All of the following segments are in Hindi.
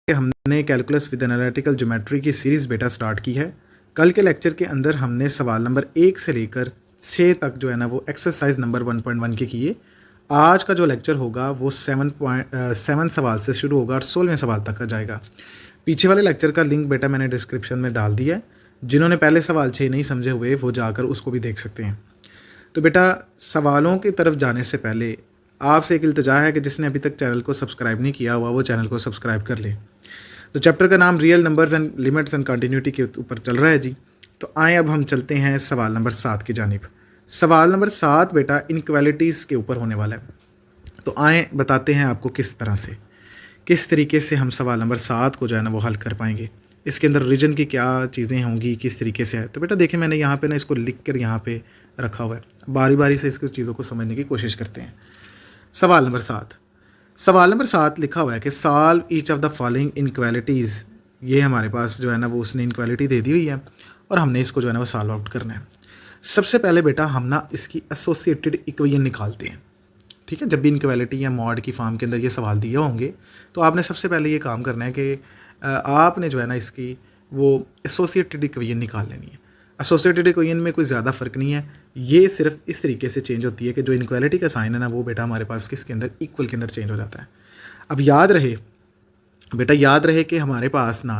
हमने कैलकुलस विद एनालिटिकल ज्योमेट्री की सीरीज़ बेटा स्टार्ट की है। कल के लेक्चर के अंदर हमने सवाल नंबर 1 से लेकर 6 तक जो है ना वो एक्सरसाइज नंबर 1.1 के किए। आज का जो लेक्चर होगा वो 7 सवाल से शुरू होगा और 16वें सवाल तक का जाएगा। पीछे वाले लेक्चर का लिंक बेटा मैंने डिस्क्रिप्शन में डाल दिया है। जिन्होंने पहले सवाल 6 नहीं समझे हुए वो जाकर उसको भी देख सकते हैं। तो बेटा सवालों की तरफ जाने से पहले आपसे एक इल्तिजा है कि जिसने अभी तक चैनल को सब्सक्राइब नहीं किया हुआ वो चैनल को सब्सक्राइब कर ले। तो चैप्टर का नाम real numbers and limits and continuity के ऊपर चल रहा है जी। तो आए अब हम चलते हैं सवाल नंबर 7 की जानिब। सवाल नंबर 7 बेटा इनक्वालिटीज़ के ऊपर होने वाला है। तो आए बताते हैं आपको किस तरीके से हम सवाल नंबर 7 को जो है ना वो हल कर पाएंगे। इसके अंदर रीजन की क्या चीज़ें होंगी, किस तरीके से है। तो बेटा देखिए मैंने यहाँ पे ना इसको लिख कर यहाँ पे रखा हुआ है। बारी बारी से इसको चीज़ों को समझने की कोशिश करते हैं। सवाल नंबर 7 लिखा हुआ है कि solve each of the following inequalities. ये हमारे पास जो है ना वो उसने इनक्वालिटी दे दी हुई है और हमने इसको जो है ना वो सॉल्व आउट करना है। सबसे पहले बेटा हम ना इसकी एसोसिएटेड इक्वेशन निकालते हैं। ठीक है, जब भी इनक्वालिटी या मॉड की फॉर्म के अंदर ये सवाल दिए होंगे तो आपने सबसे पहले ये काम करना है कि आपने जो है ना इसकी वो एसोसिएटेड इक्वेशन निकाल लेनी है। एसोसिएटेड इक्वेशन में कोई ज़्यादा फ़र्क नहीं है, ये सिर्फ इस तरीके से चेंज होती है कि जो इनक्वालिटी का साइन है ना वो बेटा हमारे पास किसके अंदर इक्वल के अंदर चेंज हो जाता है। अब याद रहे कि हमारे पास ना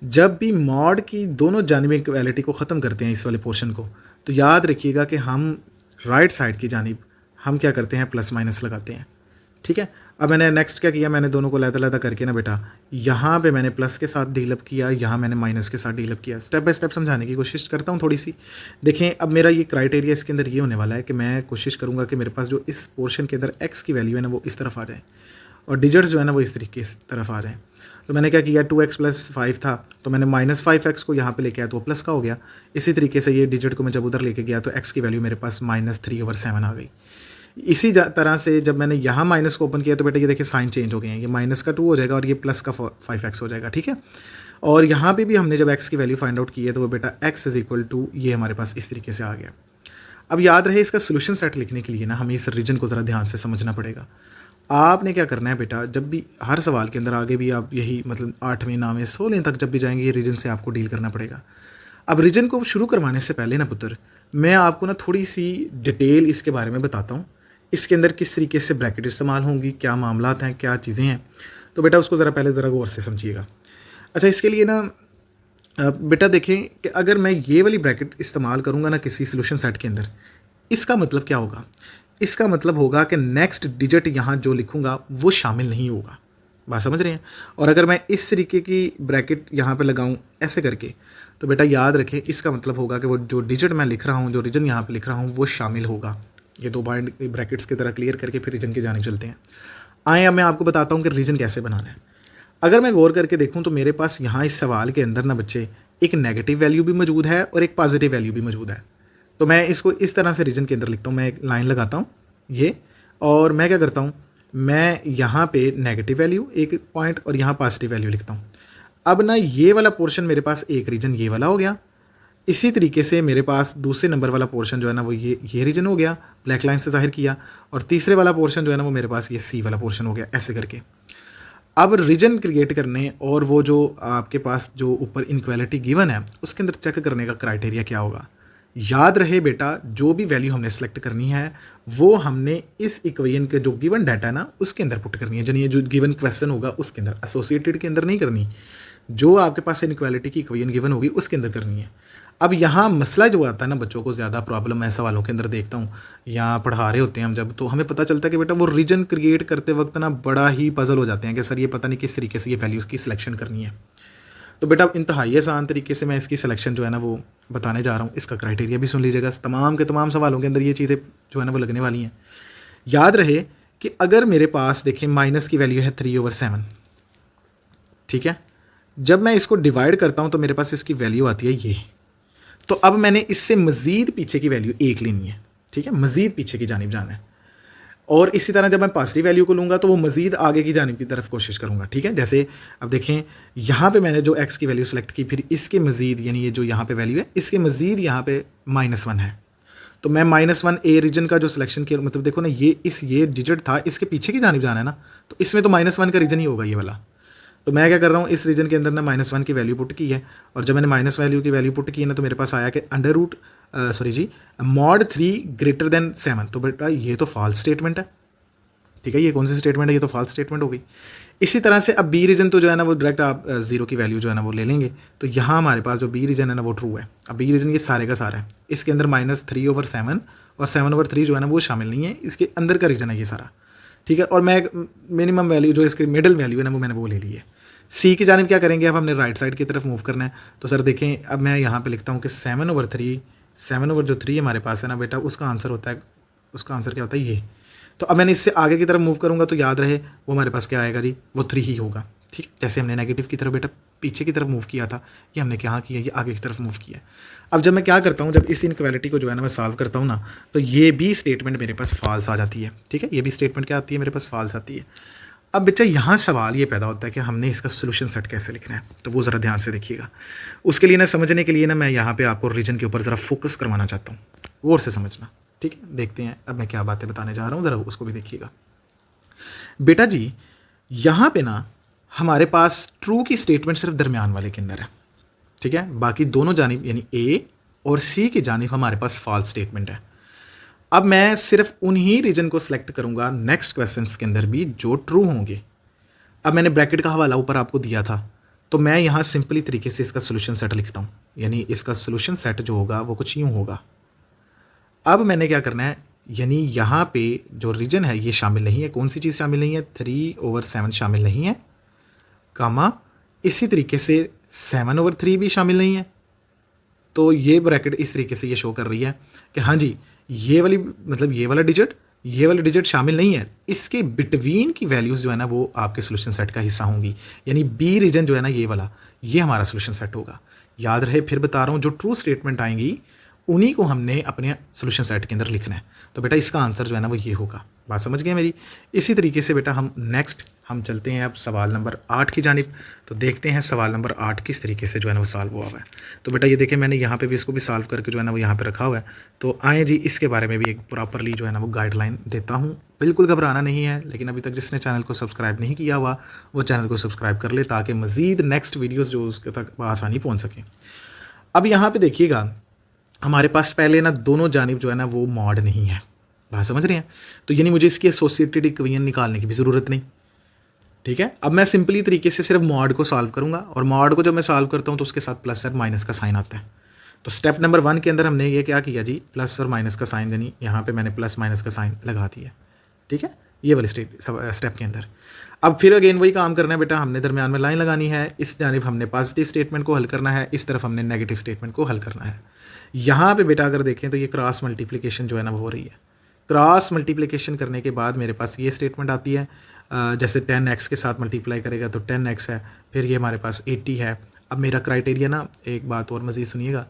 जब भी मॉड की दोनों जानिब इक्वालिटी को ख़त्म करते हैं इस वाले पोर्शन को, तो याद रखिएगा कि हम राइट साइड की जानिब हम क्या करते हैं प्लस माइनस लगाते हैं। ठीक है, अब मैंने नेक्स्ट क्या किया, मैंने दोनों को लहदा करके ना बेटा यहाँ पे मैंने प्लस के साथ डील अप किया, यहाँ मैंने माइनस के साथ डील अप किया। स्टेप बाय स्टेप समझाने की कोशिश करता हूँ थोड़ी सी। देखें अब मेरा ये क्राइटेरिया इसके अंदर ये होने वाला है कि मैं कोशिश करूँगा कि मेरे पास जो इस पोर्शन के अंदर एक्स की वैल्यू है ना वो इस तरफ आ जाए और डिजिट्स जो है ना वो इस तरीके इस तरफ आ जाए। तो मैंने क्या किया, 2x + 5 था तो मैंने -5x को यहाँ पे लेके आया तो प्लस का हो गया। इसी तरीके से ये डिजिट को मैं जब उधर लेके गया तो x की वैल्यू मेरे पास -3/7 आ गई। इसी तरह से जब मैंने यहाँ माइनस को ओपन किया तो बेटा ये देखिए साइन चेंज हो गए हैं, ये माइनस का 2 हो जाएगा और ये प्लस का 5x हो जाएगा। ठीक है, और यहाँ पे भी हमने जब x की वैल्यू फाइंड आउट की है तो वो बेटा x = ये हमारे पास इस तरीके से आ गया। अब याद रहे इसका सोल्यूशन सेट लिखने के लिए ना हमें इस रीजन को ज़रा ध्यान से समझना पड़ेगा। आपने क्या करना है बेटा, जब भी हर सवाल के अंदर आगे भी आप यही मतलब 8वें 9वें 16 तक जब भी जाएंगे ये रीजन से आपको डील करना पड़ेगा। अब रीजन को शुरू करवाने से पहले ना पुत्र मैं आपको ना थोड़ी सी डिटेल इसके बारे में बताता हूँ। इसके अंदर किस तरीके से ब्रैकेट इस्तेमाल होंगी, क्या मामलात हैं, क्या चीज़ें हैं, तो बेटा उसको ज़रा पहले ज़रा गौर से समझिएगा। अच्छा, इसके लिए ना बेटा देखें कि अगर मैं ये वाली ब्रैकेट इस्तेमाल करूँगा ना किसी सोल्यूशन सेट के अंदर, इसका मतलब क्या होगा, इसका मतलब होगा कि नेक्स्ट डिजिट यहाँ जो लिखूँगा वो शामिल नहीं होगा। बात समझ रहे हैं। और अगर मैं इस तरीके की ब्रैकेट यहाँ पे लगाऊँ ऐसे करके तो बेटा याद रखें इसका मतलब होगा कि वो जो डिजिट मैं लिख रहा हूँ, जो रीजन यहाँ पे लिख रहा हूँ वो शामिल होगा। ये दो बाइंड ब्रैकेट्स की तरह क्लियर करके फिर रीजन की जानिब चलते हैं। आए अब मैं आपको बताता हूँ कि रीजन कैसे बनाना है। अगर मैं गौर करके देखूँ तो मेरे पास यहाँ इस सवाल के अंदर ना बच्चे एक नेगेटिव वैल्यू भी मौजूद है और एक पॉजिटिव वैल्यू भी मौजूद है। तो मैं इसको इस तरह से रीजन के अंदर लिखता हूँ। मैं एक लाइन लगाता हूँ ये, और मैं क्या करता हूँ, मैं यहाँ पे नेगेटिव वैल्यू एक पॉइंट और यहाँ पॉजिटिव वैल्यू लिखता हूँ। अब ना ये वाला पोर्शन मेरे पास एक रीजन ये वाला हो गया। इसी तरीके से मेरे पास दूसरे नंबर वाला पोर्शन जो है ना वो ये रीजन हो गया, ब्लैक लाइन से जाहिर किया, और तीसरे वाला पोर्शन जो है ना वो मेरे पास ये सी वाला पोर्शन हो गया, ऐसे करके। अब रीजन क्रिएट करने और वो जो आपके पास जो ऊपर इनक्वालिटी गिवन है उसके अंदर चेक करने का क्राइटेरिया क्या होगा। याद रहे बेटा जो भी वैल्यू हमने सेलेक्ट करनी है वो हमने इस इक्वेशन के जो गिवन डाटा है ना उसके अंदर पुट करनी है, यानी ये जो गिवन क्वेश्चन होगा उसके अंदर, एसोसिएटेड के अंदर नहीं करनी। जो आपके पास इनक्वालिटी की इक्वेशन गिवन होगी उसके अंदर करनी है। अब यहाँ मसला जो आता है ना बच्चों को ज़्यादा प्रॉब्लम है सवालों के अंदर देखता हूँ, यहाँ पढ़ा रहे होते हैं हम जब, तो हमें पता चलता है कि बेटा वो रीजन क्रिएट करते वक्त ना बड़ा ही पजल हो जाते हैं कि सर ये पता नहीं किस तरीके से ये वैल्यूज़ की सिलेक्शन करनी है। तो बेटा इंतहाई आसान तरीके से मैं इसकी सिलेक्शन जो है ना वो बताने जा रहा हूँ। इसका क्राइटेरिया भी सुन लीजिएगा, तमाम के तमाम सवालों के अंदर ये चीज़ें जो है ना वो लगने वाली हैं। याद रहे कि अगर मेरे पास देखें माइनस की वैल्यू है 3/7, ठीक है, जब मैं इसको डिवाइड करता हूँ तो मेरे पास इसकी वैल्यू आती है ये। तो अब मैंने इससे मज़ीद पीछे की वैल्यू 1 लेनी है, ठीक है, मज़ीद पीछे की जानिब जाना है। और इसी तरह जब मैं पॉजिटिव वैल्यू को लूँगा तो वो मज़ीद आगे की जानिब की तरफ कोशिश करूँगा। ठीक है, जैसे अब देखें यहाँ पे मैंने जो x की वैल्यू सेलेक्ट की, फिर इसके मज़ीद यानी ये जो यहाँ पे वैल्यू है इसके मज़ीद यहाँ पे -1 है, तो मैं -1 ए रीजन का जो सिलेक्शन किया, मतलब देखो ना ये डिजिट था इसके पीछे की जानिब जाना है ना, तो इसमें तो -1 का रीजन ही होगा ये वाला। तो मैं क्या कर रहा हूँ, इस रीजन के अंदर ना -1 की वैल्यू पुट की है, और जब मैंने माइनस वैल्यू की वैल्यू पुट की है ना, तो मेरे पास आया कि mod 3 ग्रेटर देन 7। तो बेटा ये तो फॉल्स स्टेटमेंट है, ठीक है। ये कौन सी स्टेटमेंट है, ये तो फॉल्स स्टेटमेंट हो गई। इसी तरह से अब बी रीजन तो जो है ना वो डायरेक्ट आप 0 की वैल्यू जो है ना वो ले लेंगे। तो यहाँ हमारे पास जो बी रीजन है ना वो ट्रू है। अब बी रीजन ये सारे का सारा है, इसके अंदर -3/7 और 7/3 जो है ना वो शामिल नहीं है, इसके अंदर का रीजन है ये सारा, ठीक है। और मैं मिनिमम वैल्यू जो इसकी मिडिल वैल्यू है ना वो मैंने वो ले ली है। सी की जानिब क्या करेंगे, अब हमने राइट साइड की तरफ मूव करना है। तो सर देखें, अब मैं यहाँ पे लिखता हूँ कि 7/3 हमारे पास है ना बेटा, उसका आंसर होता है, उसका आंसर क्या होता है ये। तो अब मैंने इससे आगे की तरफ मूव करूँगा तो याद रहे वो हमारे पास क्या आएगा जी, वो 3 ही होगा, ठीक है। जैसे हमने नेगेटिव की तरफ बेटा पीछे की तरफ मूव किया था, ये हमने क्या किया, ये आगे की तरफ मूव किया। अब जब मैं क्या करता हूँ, जब इस इनक्वालिटी को जो है ना मैं सॉल्व करता हूँ ना, तो ये भी स्टेटमेंट मेरे पास फॉल्स आ जाती है, ठीक है। ये भी स्टेटमेंट क्या आती है, मेरे पास फॉल्स आती है। अब बच्चा यहाँ सवाल ये पैदा होता है कि हमने इसका सोल्यूशन सेट कैसे लिखना है, तो वो ज़रा ध्यान से देखिएगा। उसके लिए ना समझने के लिए ना मैं यहाँ पे आपको रीजन के ऊपर ज़रा फोकस करवाना चाहता हूँ, गौर से समझना, ठीक है। देखते हैं अब मैं क्या बातें बताने जा रहा हूँ, ज़रा उसको भी देखिएगा। बेटा जी यहाँ पे ना हमारे पास ट्रू की स्टेटमेंट सिर्फ दरमियान वाले के अंदर है, ठीक है। बाकी दोनों जानिब यानी ए और सी की जानिब हमारे पास फॉल्स स्टेटमेंट है। अब मैं सिर्फ उन्हीं रीजन को सिलेक्ट करूंगा नेक्स्ट क्वेश्चंस के अंदर भी जो ट्रू होंगे। अब मैंने ब्रैकेट का हवाला ऊपर आपको दिया था, तो मैं यहाँ सिंपली तरीके से इसका सोल्यूशन सेट लिखता हूँ, यानी इसका सोल्यूशन सेट जो होगा वो कुछ यूँ होगा। अब मैंने क्या करना है, यानी यहाँ पे जो रीजन है ये शामिल नहीं है, कौन सी चीज़ शामिल नहीं है, 3/7 शामिल नहीं है, कामा इसी तरीके से 7/3 भी शामिल नहीं है। तो ये ब्रैकेट इस तरीके से ये शो कर रही है कि हाँ जी ये वाली मतलब ये वाला डिजिट शामिल नहीं है, इसके बिटवीन की वैल्यूज़ जो है ना वो आपके सोल्यूशन सेट का हिस्सा होंगी। यानी बी रीजन जो है ना ये वाला, ये हमारा सोल्यूशन सेट होगा। याद रहे, फिर बता रहा हूँ, जो ट्रू स्टेटमेंट आएंगी उन्हीं को हमने अपने सोल्यूशन सेट के अंदर लिखना है। तो बेटा इसका आंसर जो है ना वो ये होगा। बात समझ गए मेरी। इसी तरीके से बेटा हम चलते हैं अब सवाल नंबर 8 की जानिब। तो देखते हैं सवाल नंबर 8 किस तरीके से जो है ना वो सॉल्व हुआ हुआ है। तो बेटा ये देखें, मैंने यहाँ पे भी इसको भी सॉल्व करके जो है ना वो यहाँ पे रखा हुआ है। तो आए जी इसके बारे में भी एक प्रॉपरली जो है ना वो गाइडलाइन देता हूँ। बिल्कुल घबराना नहीं है, लेकिन अभी तक जिसने चैनल को सब्सक्राइब नहीं किया हुआ वो चैनल को सब्सक्राइब कर ले, ताकि मज़ीद नेक्स्ट वीडियोज़ जो उसके तक आसानी पहुँच सकें। अब यहाँ पर देखिएगा, हमारे पास पहले ना दोनों जानिब जो है ना वो मॉड नहीं है, बात समझ रहे हैं। तो यानी मुझे इसकी एसोसिएटेड इक्वेशन निकालने की भी ज़रूरत नहीं, ठीक है। अब मैं सिंपली तरीके से सिर्फ मॉड को सॉल्व करूंगा, और मॉड को जब मैं सॉल्व करता हूं तो उसके साथ प्लस और माइनस का साइन आता है। तो स्टेप नंबर 1 के अंदर हमने ये क्या किया जी, प्लस और माइनस का साइन, यानी यहाँ पे मैंने प्लस माइनस का साइन लगा दिया, ठीक है, ये वाले स्टेप के अंदर। अब फिर अगेन वही काम करना है बेटा, हमने दरमियान में लाइन लगानी है, इस जानिब हमने पॉजिटिव स्टेटमेंट को हल करना है, इस तरफ हमने नेगेटिव स्टेटमेंट को हल करना है। यहाँ पे बेटा अगर देखें तो ये क्रॉस मल्टीप्लिकेशन जो है ना वो हो रही है। क्रॉस मल्टीप्लिकेशन करने के बाद मेरे पास ये स्टेटमेंट आती है, जैसे 10x के साथ मल्टीप्लाई करेगा तो 10x है, फिर ये हमारे पास 80 है। अब मेरा क्राइटेरिया ना, एक बात और मज़ीद सुनिएगा,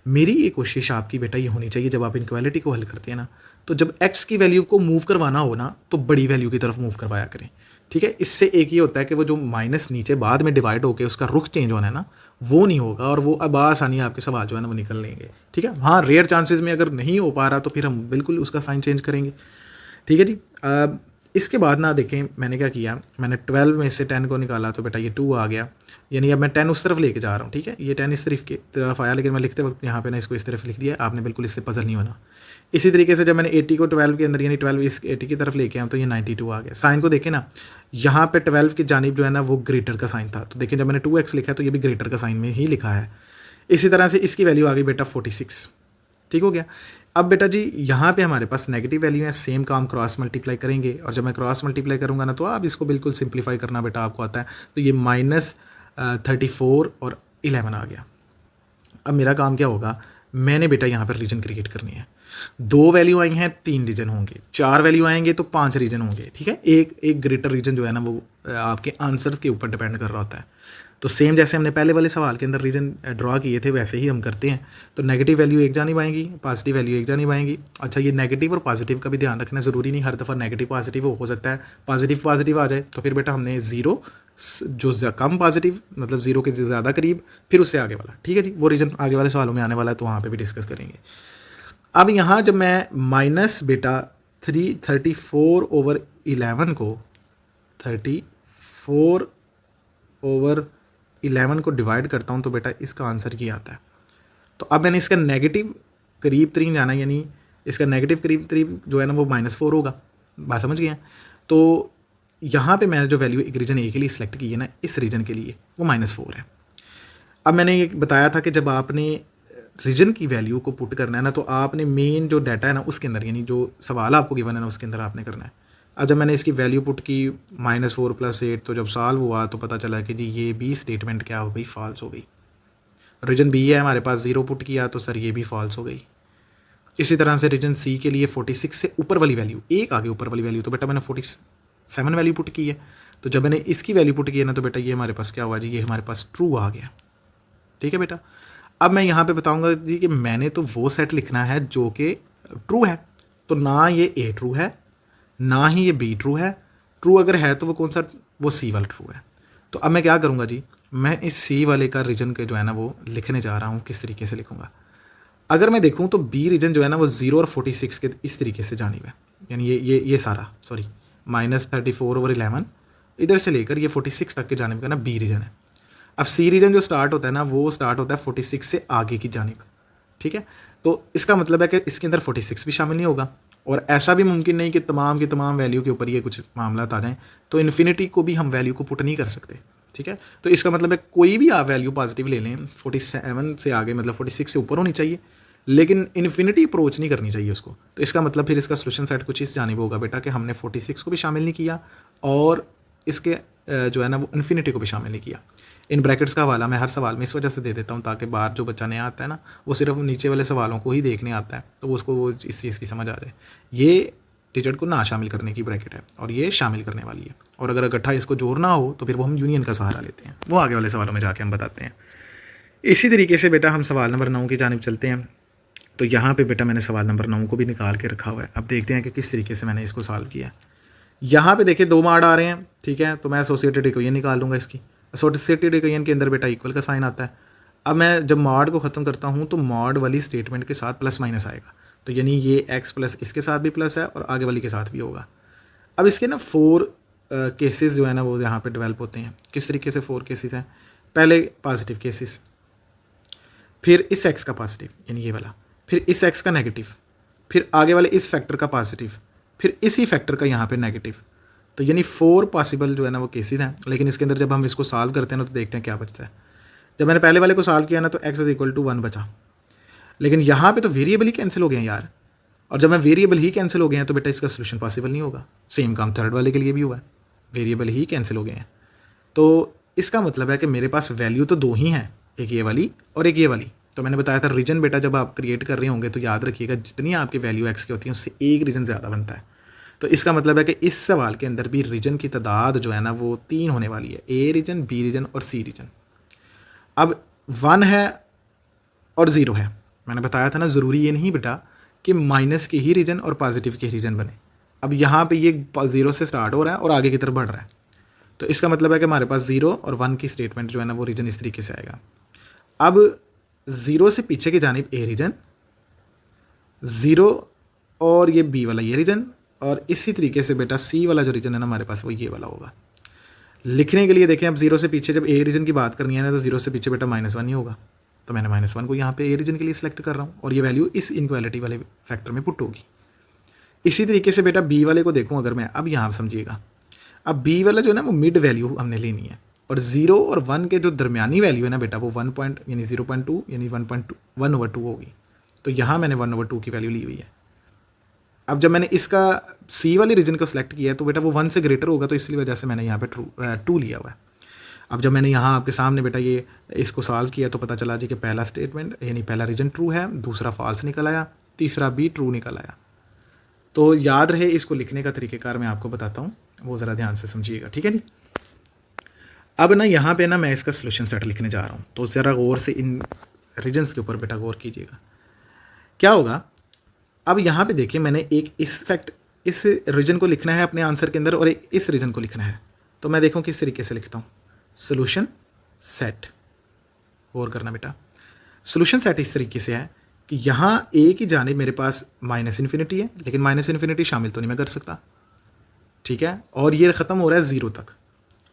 मेरी ये कोशिश आपकी बेटा ये होनी चाहिए, जब आप इनक्वालिटी को हल करते हैं ना, तो जब x की वैल्यू को मूव करवाना हो ना तो बड़ी वैल्यू की तरफ मूव करवाया करें, ठीक है। इससे एक ये होता है कि वो जो माइनस नीचे बाद में डिवाइड होकर उसका रुख चेंज होना है ना, वो नहीं होगा, और वो अब आसानी आपके सवाल जो है ना वो निकल लेंगे, ठीक है। हाँ, रेयर चांसेस में अगर नहीं हो पा रहा तो फिर हम बिल्कुल उसका साइन चेंज करेंगे, ठीक है जी। इसके बाद ना देखें मैंने क्या किया, मैंने 12 में से 10 को निकाला तो बेटा ये 2 आ गया, यानी अब मैं 10 उस तरफ लेके जा रहा हूँ, ठीक है। ये 10 इस तरफ आया, लेकिन मैं लिखते वक्त यहाँ पे ना इसको इस तरफ लिख दिया, आपने बिल्कुल इससे पजल नहीं होना। इसी तरीके से जब मैंने 80 को 12 के अंदर, यानी 12 इस 80 की तरफ लेके आया तो ये 92 आ गया। साइन को देखें ना, यहाँ पे 12 की जानिब जो है ना वो ग्रेटर का साइन था, तो देखिए जब मैंने 2x लिखा तो ये भी ग्रेटर का साइन में ही लिखा है। इसी तरह से इसकी वैल्यू आ गई बेटा 46, ठीक हो गया। अब बेटा जी यहाँ पे हमारे पास नेगेटिव वैल्यू है, सेम काम क्रॉस मल्टीप्लाई करेंगे, और जब मैं क्रॉस मल्टीप्लाई करूँगा ना तो आप इसको बिल्कुल सिंप्लीफाई करना बेटा आपको आता है। तो ये -34 और 11 आ गया। अब मेरा काम क्या होगा, मैंने बेटा यहाँ पर रीजन क्रिएट करनी है। 2 वैल्यू आई हैं, 3 रीजन होंगे, 4 वैल्यू आएंगे तो 5 रीजन होंगे, ठीक है। एक ग्रेटर रीजन जो है ना वो आपके आंसर के ऊपर डिपेंड कर रहा होता है। तो सेम जैसे हमने पहले वाले सवाल के अंदर रीजन ड्रॉ किए थे वैसे ही हम करते हैं। तो नेगेटिव वैल्यू एक जानिब आएंगी, पॉजिटिव वैल्यू एक जानिब आएंगी। अच्छा, ये नेगेटिव और पॉजिटिव का भी ध्यान रखना, ज़रूरी नहीं हर दफ़ा नेगेटिव पॉजिटिव हो सकता है पॉजिटिव आ जाए, तो फिर बेटा हमने 0 जो कम पॉजिटिव मतलब 0 के ज़्यादा करीब, फिर उससे आगे वाला, ठीक है जी। वो रीजन आगे वाले सवालों में आने वाला है, तो वहाँ पर भी डिस्कस करेंगे। अब यहाँ जब मैं माइनस बेटा 34/11 को 34 ओवर 11 को डिवाइड करता हूँ तो बेटा इसका आंसर ये आता है। तो अब मैंने इसका नेगेटिव करीब तरीन जाना, यानी इसका नेगेटिव करीब करीब जो है ना वो -4 होगा। बात समझ गए हैं? तो यहाँ पे मैंने जो वैल्यू एक रीजन ए के लिए सिलेक्ट की है ना, इस रीजन के लिए वो -4 है। अब मैंने ये बताया था कि जब आपने रीजन की वैल्यू को पुट करना है ना, तो आपने मेन जो डाटा है ना उसके अंदर, यानी जो सवाल आपको गिवन है ना उसके अंदर आपने करना है। अब जब मैंने इसकी वैल्यू पुट की -4 + 8, तो जब सॉल्व हुआ तो पता चला कि जी ये बी स्टेटमेंट क्या हो गई, फॉल्स हो गई। रीजन बी है हमारे पास, 0 पुट किया तो सर ये भी फॉल्स हो गई। इसी तरह से रीजन सी के लिए 46 से ऊपर वाली वैल्यू, एक आगे ऊपर वाली वैल्यू, तो बेटा मैंने 47 वैल्यू पुट की है। तो जब मैंने इसकी वैल्यू पुट की है ना, तो बेटा ये हमारे पास क्या हुआ जी, ये हमारे पास ट्रू आ गया। ठीक है बेटा। अब मैं यहाँ पे बताऊँगा जी कि मैंने तो वो सेट लिखना है जो कि ट्रू है। तो ना ये ए ट्रू है, ना ही ये बी ट्रू है। ट्रू अगर है तो वो कौन सा, वो सी वाला ट्रू है। तो अब मैं क्या करूँगा जी, मैं इस सी वाले का रीजन के जो है ना वो लिखने जा रहा हूँ। किस तरीके से लिखूँगा, अगर मैं देखूँ तो बी रीजन जो है ना वो 0 और 46 के इस तरीके से जानिब है, यानी ये सारा सॉरी -34/11 इधर से लेकर ये 46 तक के जानिब का ना बी रीजन है। अब सी रीजन जो स्टार्ट होता है ना, वो स्टार्ट होता है 46 से आगे की जानिब। ठीक है, तो इसका मतलब है कि इसके अंदर 46 भी शामिल नहीं होगा, और ऐसा भी मुमकिन नहीं कि तमाम की तमाम वैल्यू के ऊपर ये कुछ मामला आ जाएँ, तो इन्फिनिटी को भी हम वैल्यू को पुट नहीं कर सकते। ठीक है, तो इसका मतलब है कोई भी आप वैल्यू पॉजिटिव ले लें, 47 से आगे मतलब 46 से ऊपर होनी चाहिए, लेकिन इन्फिनिटी अप्रोच नहीं करनी चाहिए उसको। तो इसका मतलब फिर इसका सोल्यूशन सेट कुछ इस जानिब होगा बेटा कि हमने 46 को भी शामिल नहीं किया और इसके जो है ना वो इन्फिनिटी को भी शामिल नहीं किया। इन ब्रैकेट्स का हवाला मैं हर सवाल में इस वजह से दे देता हूँ ताकि बाहर जो बच्चा नया आता है ना, वो सिर्फ नीचे वाले सवालों को ही देखने आता है, तो उसको वो इस चीज़ की समझ आ जाए। ये डिजिट को ना शामिल करने की ब्रैकेट है और ये शामिल करने वाली है, और अगर इकट्ठा इसको जोड़ना हो तो फिर वो हम यूनियन का सहारा लेते हैं। वो आगे वाले सवालों में जाके हम बताते हैं। इसी तरीके से बेटा हम सवाल नंबर 9 की जानिब चलते हैं। तो यहाँ पे बेटा मैंने सवाल नंबर 9 को भी निकाल के रखा हुआ है। अब देखते हैं कि किस तरीके से मैंने इसको सॉल्व किया है। यहाँ पे देखिए 2 मार्ड आ रहे हैं। ठीक है, तो मैं एसोसिएटेड इक्वेशन निकाल लूँगा इसकी। एसोसिएटेड इक्वेशन के अंदर बेटा इक्वल का साइन आता है। अब मैं जब मॉड को ख़त्म करता हूँ तो मॉड वाली स्टेटमेंट के साथ प्लस माइनस आएगा, तो यानी ये एक्स प्लस इसके साथ भी प्लस है और आगे वाली के साथ भी होगा। अब इसके ना 4 केसेस जो है ना वो यहाँ पे डेवलप होते हैं। किस तरीके से 4 केसेस हैं, पहले पॉजिटिव केसेस, फिर इस एक्स का पॉजिटिव यानी ये वाला, फिर इस एक्स का नेगेटिव, फिर आगे वाले इस फैक्टर का पॉजिटिव, फिर इसी फैक्टर का यहाँ पे नेगेटिव। तो यानी 4 पॉसिबल जो है ना वो केसेस हैं। लेकिन इसके अंदर जब हम इसको सॉल्व करते हैं ना तो देखते हैं क्या बचता है। जब मैंने पहले वाले को सॉल्व किया ना तो x = 1 बचा, लेकिन यहाँ पे तो वेरिएबल ही कैंसिल हो गए हैं यार, और जब मैं वेरिएबल ही कैंसिल हो गए हैं तो बेटा इसका सोल्यूशन पॉसिबल नहीं होगा। सेम काम थर्ड वाले के लिए भी हुआ है, वेरिएबल ही कैंसिल हो गए हैं। तो इसका मतलब है कि मेरे पास वैल्यू तो 2 ही हैं, एक ये वाली और एक ये वाली। तो मैंने बताया था रीजन बेटा जब आप क्रिएट कर रहे होंगे तो याद रखिएगा जितनी आपकी वैल्यू x की होती है उससे एक रीजन ज़्यादा बनता है। तो इसका मतलब है कि इस सवाल के अंदर भी रीजन की तादाद जो है ना वो 3 होने वाली है, ए रीजन, बी रीजन और सी रीजन। अब 1 है और 0 है। मैंने बताया था ना ज़रूरी ये नहीं बेटा कि माइनस के ही रीजन और पॉजिटिव के ही रीजन बने। अब यहाँ पे ये 0 से स्टार्ट हो रहा है और आगे की तरफ बढ़ रहा है, तो इसका मतलब है कि हमारे पास 0 और 1 की स्टेटमेंट जो है ना वो रीजन इस तरीके से आएगा। अब 0 से पीछे की जानिब ए रीजन, 0 और ये बी वाला ये रीजन, और इसी तरीके से बेटा सी वाला जो रीजन है ना हमारे पास वो ये वाला होगा। लिखने के लिए देखें, अब 0 से पीछे जब ए रीजन की बात करनी है ना तो 0 से पीछे बेटा -1 ही होगा, तो मैंने -1 को यहाँ पे ए रीजन के लिए सिलेक्ट कर रहा हूँ और ये वैल्यू इस इनक्वालिटी वाले फैक्टर में पुट होगी। इसी तरीके से बेटा बी वाले को देखूँ अगर मैं, अब यहाँ समझिएगा, अब बी वाला जो है ना वो मिड वैल्यू हमने लेनी है, और 0 और 1 के जो दरमियानी वैल्यू है ना बेटा वो 1 यानी 0.2 यानी 1/2 होगी। तो यहाँ मैंने 1/2 की वैल्यू ली हुई है। अब जब मैंने इसका सी वाली रीजन को सिलेक्ट किया है तो बेटा वो 1 से ग्रेटर होगा, तो इसलिए वजह से मैंने यहाँ पे 2 लिया हुआ है। अब जब मैंने यहाँ आपके सामने बेटा ये इसको सॉल्व किया तो पता चला जी कि पहला स्टेटमेंट यानी पहला रीजन ट्रू है, दूसरा फॉल्स निकल आया, तीसरा भी ट्रू निकल आया। तो याद रहे, इसको लिखने का तरीक़ेकार मैं आपको बताता हूँ, वो ज़रा ध्यान से समझिएगा। ठीक है जी। अब ना यहाँ पे ना मैं इसका सोल्यूशन सेट लिखने जा रहा हूँ, तो ज़रा गौर से इन रीजन्स के ऊपर बेटा गौर कीजिएगा। क्या होगा, अब यहाँ पे देखिए मैंने एक इस रीजन को लिखना है अपने आंसर के अंदर और एक इस रीजन को लिखना है। तो मैं देखूँ किस तरीके से लिखता हूँ। सोल्यूशन सेट, गौर करना बेटा, सोल्यूशन सेट इस तरीके से है कि यहाँ ए की जानिब मेरे पास -∞ है, लेकिन -∞ शामिल तो नहीं मैं कर सकता। ठीक है, और ये ख़त्म हो रहा है 0 तक,